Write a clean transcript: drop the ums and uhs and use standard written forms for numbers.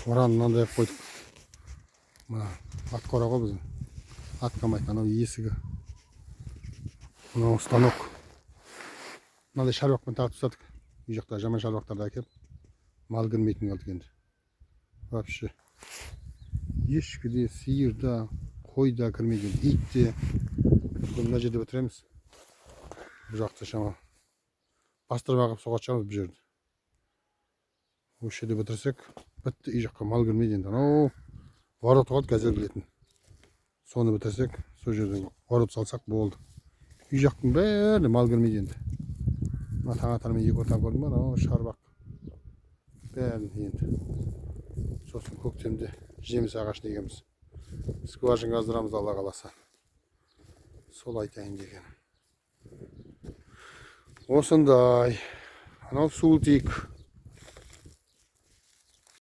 Оранын мынандай қылып қойдық. Мына ат қора ғой біздің. Ат қамайтын анау есігі. Мынау станок. Мынандай шаруақпен тартып тастадық. Үй жақта жаман шаруақтарды әкеп. Мал кірмейтін қалдық енді. Вообще. Ешкі де, сиыр да, қой да кірмейді. Ит те. Мына жерде бітіреміз. Бұл жақта шама. Бастырма қылып соғат шығамыз бұл жерде. Осы жерде бітірсек, бітті. Үй жаққа мал кірмейді енді. Анау ворот қалды қазір келетін. Соны бітірсек, сол жерден ворот салсақ болды. Үй жақтың бәрі мал кірмейді енді. Мына таң атармен екі ортан көрдің ба? Анау шарбақ. Бәрін енді. Сосын көктемде жеміс ағашын егеміз. Скважин қаздырамыз Алла қаласа. Сол айтайын деген. Осындай. Анау султик.